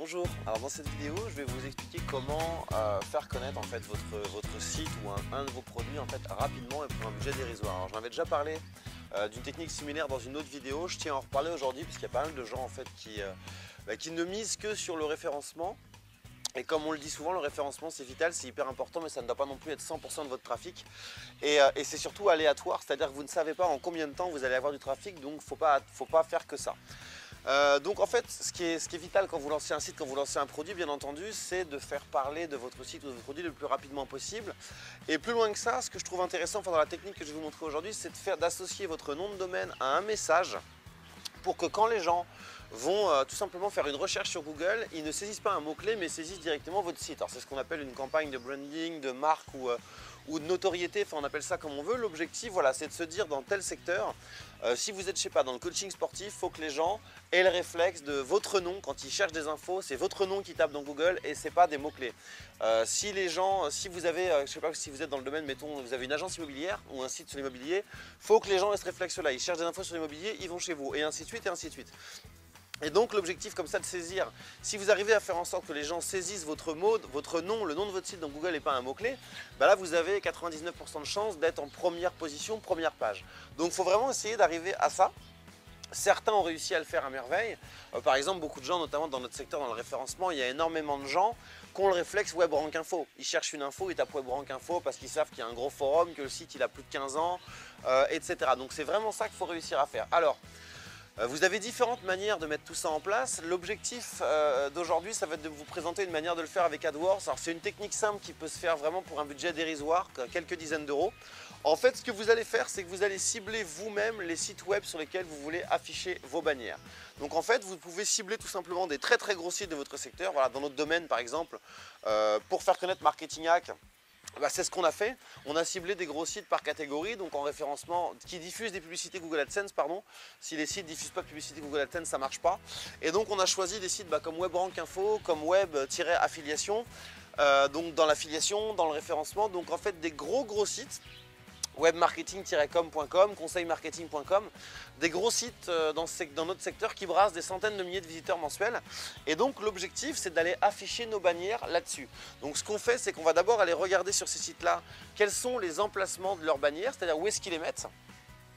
Bonjour, alors dans cette vidéo je vais vous expliquer comment faire connaître en fait votre site ou un de vos produits en fait rapidement et pour un budget dérisoire. Alors j'en avais déjà parlé d'une technique similaire dans une autre vidéo, je tiens à en reparler aujourd'hui parce qu'il y a pas mal de gens en fait qui ne misent que sur le référencement. Et comme on le dit souvent, le référencement c'est vital, c'est hyper important, mais ça ne doit pas non plus être 100% de votre trafic. Et c'est surtout aléatoire, c'est-à-dire que vous ne savez pas en combien de temps vous allez avoir du trafic, donc faut pas faire que ça. Donc en fait, ce qui est vital quand vous lancez un site, quand vous lancez un produit, bien entendu, c'est de faire parler de votre site ou de votre produit le plus rapidement possible. Et plus loin que ça, ce que je trouve intéressant dans la technique que je vais vous montrer aujourd'hui, c'est d'associer votre nom de domaine à un message pour que quand les gens vont tout simplement faire une recherche sur Google, ils ne saisissent pas un mot-clé mais saisissent directement votre site. Alors c'est ce qu'on appelle une campagne de branding, de marque ou de notoriété, enfin on appelle ça comme on veut. L'objectif, voilà, c'est de se dire dans tel secteur, si vous êtes, je sais pas, dans le coaching sportif, il faut que les gens aient le réflexe de votre nom. Quand ils cherchent des infos, c'est votre nom qui tape dans Google et c'est pas des mots-clés. Si vous avez, je sais pas, si vous êtes dans le domaine, mettons, vous avez une agence immobilière ou un site sur l'immobilier, il faut que les gens aient ce réflexe-là. Ils cherchent des infos sur l'immobilier, ils vont chez vous et ainsi de suite et ainsi de suite. Et donc l'objectif comme ça de saisir, si vous arrivez à faire en sorte que les gens saisissent votre mot, votre nom, le nom de votre site dans Google et pas un mot-clé, bah là vous avez 99% de chances d'être en première position, première page. Donc il faut vraiment essayer d'arriver à ça. Certains ont réussi à le faire à merveille. Par exemple, beaucoup de gens, notamment dans notre secteur, dans le référencement, il y a énormément de gens qui ont le réflexe WebRank Info. Ils cherchent une info, ils tapent WebRank Info parce qu'ils savent qu'il y a un gros forum, que le site il a plus de 15 ans, etc. Donc c'est vraiment ça qu'il faut réussir à faire. Alors, vous avez différentes manières de mettre tout ça en place. L'objectif d'aujourd'hui, ça va être de vous présenter une manière de le faire avec AdWords. Alors c'est une technique simple qui peut se faire vraiment pour un budget dérisoire, quelques dizaines d'euros. En fait, ce que vous allez faire, c'est que vous allez cibler vous-même les sites web sur lesquels vous voulez afficher vos bannières. Donc en fait, vous pouvez cibler tout simplement des très gros sites de votre secteur. Voilà, dans notre domaine par exemple, pour faire connaître Marketing Hack, bah, c'est ce qu'on a fait. On a ciblé des gros sites par catégorie, donc en référencement, qui diffusent des publicités Google AdSense, pardon. Si les sites ne diffusent pas de publicité Google AdSense, ça ne marche pas. Et donc on a choisi des sites comme WebRank Info, comme Web-affiliation, donc dans l'affiliation, dans le référencement, donc en fait des gros sites. Webmarketing-com.com, conseilmarketing.com, des gros sites dans notre secteur qui brassent des centaines de milliers de visiteurs mensuels. Et donc l'objectif, c'est d'aller afficher nos bannières là-dessus. Donc ce qu'on fait, c'est qu'on va d'abord aller regarder sur ces sites-là quels sont les emplacements de leurs bannières, c'est-à-dire où est-ce qu'ils les mettent.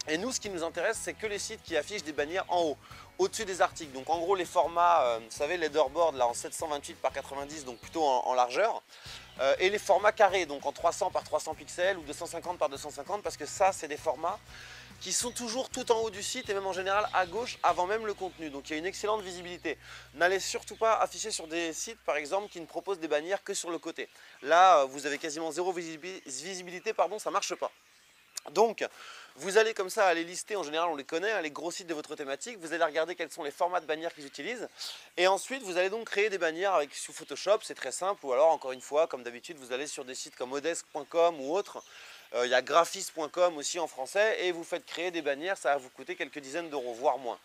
Et nous, ce qui nous intéresse, c'est que les sites qui affichent des bannières en haut, au-dessus des articles. Donc en gros, les formats, vous savez, leaderboard là en 728 par 90, donc plutôt en largeur. Et les formats carrés, donc en 300 par 300 pixels ou 250 par 250, parce que ça, c'est des formats qui sont toujours tout en haut du site et même en général à gauche avant même le contenu. Donc il y a une excellente visibilité. N'allez surtout pas afficher sur des sites, par exemple, qui ne proposent des bannières que sur le côté. Là, vous avez quasiment zéro visibilité, pardon, ça ne marche pas. Donc, vous allez comme ça aller lister, en général on les connaît, les gros sites de votre thématique, vous allez regarder quels sont les formats de bannières qu'ils utilisent et ensuite vous allez donc créer des bannières sous Photoshop, c'est très simple, ou alors encore une fois, comme d'habitude, vous allez sur des sites comme odesk.com ou autres, il y a graphis.com aussi en français et vous faites créer des bannières, ça va vous coûter quelques dizaines d'euros, voire moins.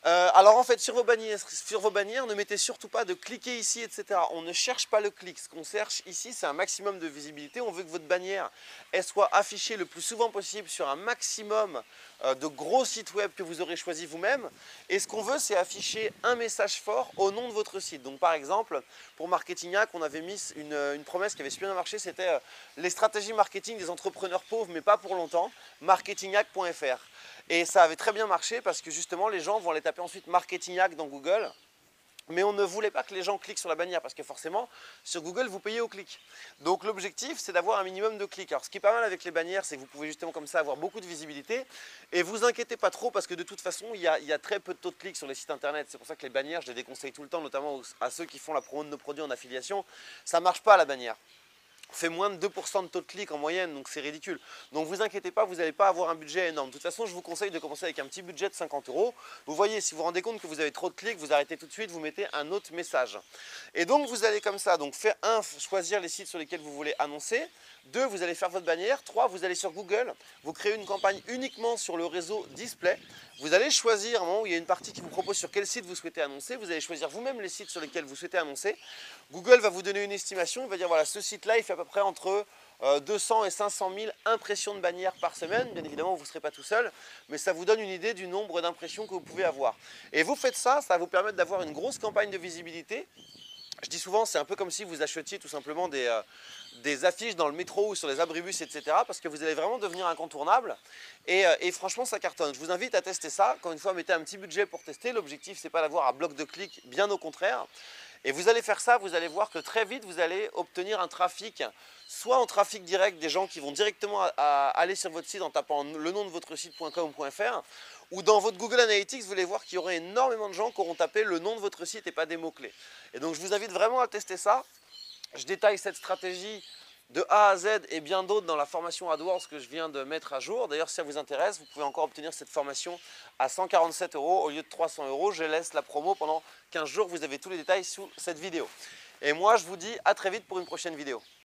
Alors en fait, sur vos bannières, ne mettez surtout pas de cliquer ici, etc. On ne cherche pas le clic. Ce qu'on cherche ici, c'est un maximum de visibilité. On veut que votre bannière elle soit affichée le plus souvent possible sur un maximum de gros sites web que vous aurez choisi vous-même. Et ce qu'on veut, c'est afficher un message fort au nom de votre site. Donc par exemple, pour Marketing Hack, on avait mis une promesse qui avait super bien marché, c'était les stratégies marketing des entrepreneurs pauvres, mais pas pour longtemps, marketinghack.fr. Et ça avait très bien marché parce que justement les gens vont aller taper ensuite Marketing Hack dans Google. Mais on ne voulait pas que les gens cliquent sur la bannière parce que forcément sur Google vous payez au clic. Donc l'objectif c'est d'avoir un minimum de clics. Alors ce qui est pas mal avec les bannières, c'est que vous pouvez justement comme ça avoir beaucoup de visibilité. Et vous inquiétez pas trop parce que de toute façon il y a très peu de taux de clics sur les sites internet. C'est pour ça que les bannières je les déconseille tout le temps, notamment à ceux qui font la promo de nos produits en affiliation. Ça marche pas la bannière. Fait moins de 2% de taux de clic en moyenne, donc c'est ridicule. Donc vous inquiétez pas, vous n'allez pas avoir un budget énorme. De toute façon, je vous conseille de commencer avec un petit budget de 50 euros. Vous voyez, si vous vous rendez compte que vous avez trop de clics, vous arrêtez tout de suite, vous mettez un autre message. Et donc vous allez comme ça, donc faire choisir les sites sur lesquels vous voulez annoncer. 2, vous allez faire votre bannière. 3, vous allez sur Google, vous créez une campagne uniquement sur le réseau display. Vous allez choisir, un moment où il y a une partie qui vous propose sur quel site vous souhaitez annoncer. Vous allez choisir vous-même les sites sur lesquels vous souhaitez annoncer. Google va vous donner une estimation, il va dire voilà, ce site-là, il fait à peu près entre 200 et 500 000 impressions de bannières par semaine. Bien évidemment, vous ne serez pas tout seul, mais ça vous donne une idée du nombre d'impressions que vous pouvez avoir. Et vous faites ça, ça va vous permettre d'avoir une grosse campagne de visibilité. Je dis souvent, c'est un peu comme si vous achetiez tout simplement des affiches dans le métro ou sur les abribus, etc. Parce que vous allez vraiment devenir incontournable. Et franchement, ça cartonne. Je vous invite à tester ça. Encore une fois, mettez un petit budget pour tester. L'objectif, c'est pas d'avoir à bloc de clics, bien au contraire. Et vous allez faire ça, vous allez voir que très vite, vous allez obtenir un trafic, soit en trafic direct, des gens qui vont directement aller sur votre site en tapant le nom de votre site.com.fr, ou dans votre Google Analytics, vous allez voir qu'il y aura énormément de gens qui auront tapé le nom de votre site et pas des mots-clés. Et donc, je vous invite vraiment à tester ça. Je détaille cette stratégie de A à Z et bien d'autres dans la formation AdWords que je viens de mettre à jour. D'ailleurs, si ça vous intéresse, vous pouvez encore obtenir cette formation à 147 € au lieu de 300 €. Je laisse la promo pendant 15 jours. Vous avez tous les détails sous cette vidéo. Et moi, je vous dis à très vite pour une prochaine vidéo.